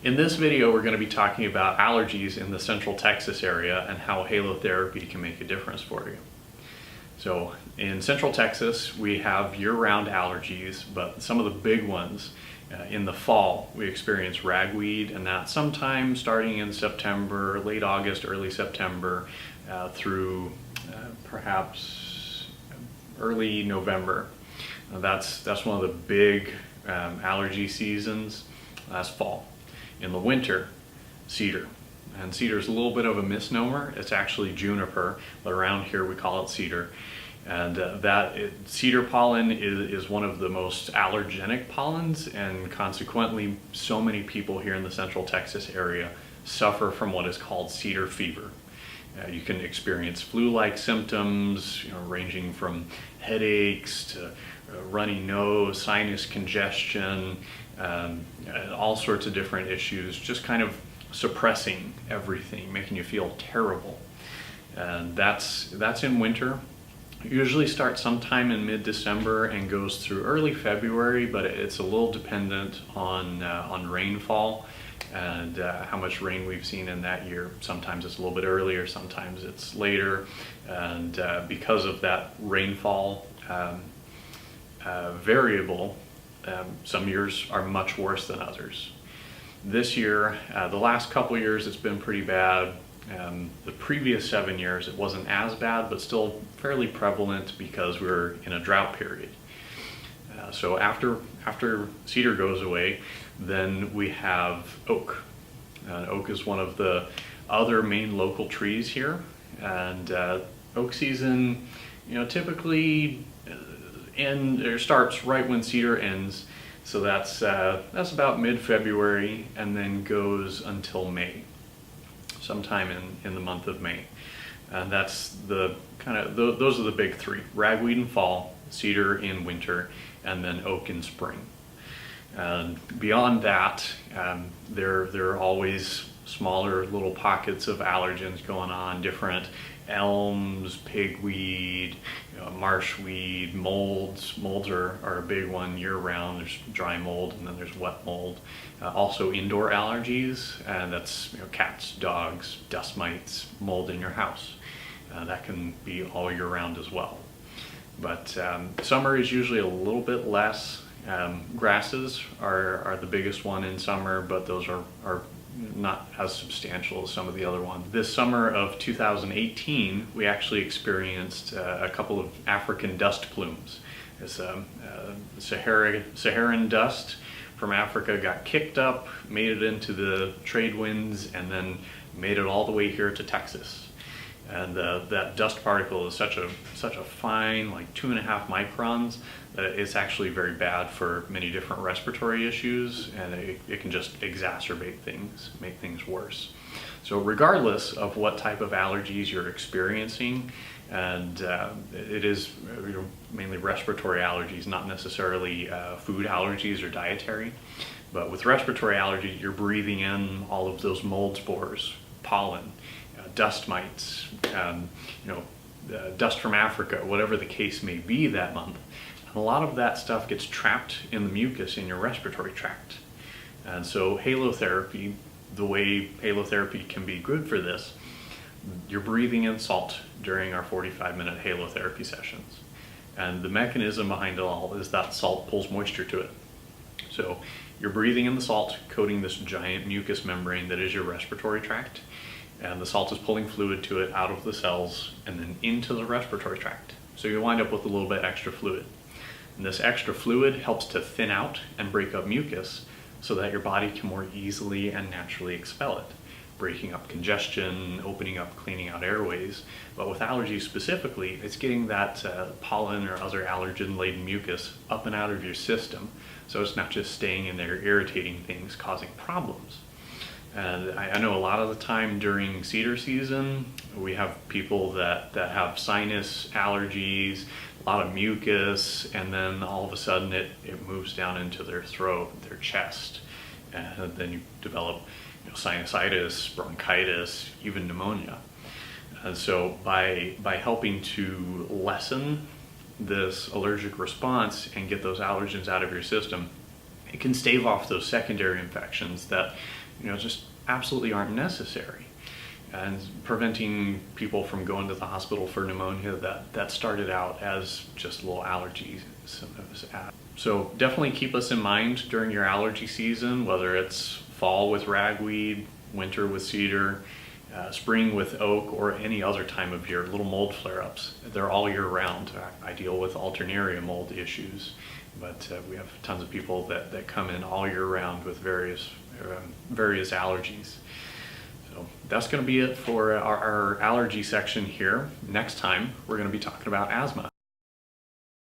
In this video, we're going to be talking about allergies in the Central Texas area and how halotherapy can make a difference for you. So in Central Texas, we have year-round allergies, but some of the big ones in the fall, we experience ragweed, and that sometime starting in September, late August, early September, through perhaps early November. That's one of the big allergy seasons. That's fall. In the winter, cedar. And cedar is a little bit of a misnomer. It's actually juniper, but around here we call it cedar. And cedar pollen is one of the most allergenic pollens, and consequently so many people here in the Central Texas area suffer from what is called cedar fever. You can experience flu-like symptoms, ranging from headaches to runny nose, sinus congestion, all sorts of different issues, just kind of suppressing everything, making you feel terrible. And that's in winter. It usually starts sometime in mid-December and goes through early February, but it's a little dependent on rainfall and how much rain we've seen in that year. Sometimes it's a little bit earlier, sometimes it's later, and because of that rainfall variable, some years are much worse than others. This year, the last couple years, it's been pretty bad. The previous 7 years, it wasn't as bad, but still fairly prevalent because we're in a drought period. So after cedar goes away, then we have oak. Oak is one of the other main local trees here, and oak season, typically starts right when cedar ends. So that's about mid-February, and then goes until May, sometime in the month of May. And that's those are the big three: ragweed in fall, cedar in winter, and then oak in spring. And beyond that, there are always smaller little pockets of allergens going on, different elms, pigweed, marshweed, molds. Molds are a big one year-round. There's dry mold, and then there's wet mold. Also indoor allergies, and that's cats, dogs, dust mites, mold in your house. That can be all year-round as well. But summer is usually a little bit less. Grasses are the biggest one in summer, but those are not as substantial as some of the other ones. This summer of 2018, we actually experienced a couple of African dust plumes. This Saharan dust from Africa got kicked up, made it into the trade winds, and then made it all the way here to Texas. And that dust particle is such a fine, like 2.5 microns, that it's actually very bad for many different respiratory issues, and it can just exacerbate things, make things worse. So regardless of what type of allergies you're experiencing, and it is mainly respiratory allergies, not necessarily food allergies or dietary, but with respiratory allergies, you're breathing in all of those mold spores, pollen, dust mites, dust from Africa, whatever the case may be that month. And a lot of that stuff gets trapped in the mucus in your respiratory tract. And so halotherapy, the way halotherapy can be good for this, you're breathing in salt during our 45-minute halotherapy sessions. And the mechanism behind it all is that salt pulls moisture to it. So you're breathing in the salt, coating this giant mucus membrane that is your respiratory tract, and the salt is pulling fluid to it out of the cells and then into the respiratory tract. So you wind up with a little bit extra fluid. And this extra fluid helps to thin out and break up mucus so that your body can more easily and naturally expel it, breaking up congestion, opening up, cleaning out airways. But with allergies specifically, it's getting that pollen or other allergen-laden mucus up and out of your system, so it's not just staying in there irritating things, causing problems. And I know a lot of the time during cedar season, we have people that have sinus allergies, a lot of mucus, and then all of a sudden it moves down into their throat, their chest, and then you develop sinusitis, bronchitis, even pneumonia. And so by helping to lessen this allergic response and get those allergens out of your system, it can stave off those secondary infections that just absolutely aren't necessary. And preventing people from going to the hospital for pneumonia that started out as just little allergy symptoms. So definitely keep us in mind during your allergy season, whether it's fall with ragweed, winter with cedar, spring with oak, or any other time of year. Little mold flare-ups, they're all year round. I deal with alternaria mold issues, but we have tons of people that come in all year round with various allergies. So that's going to be it for our allergy section here. Next time, we're going to be talking about asthma.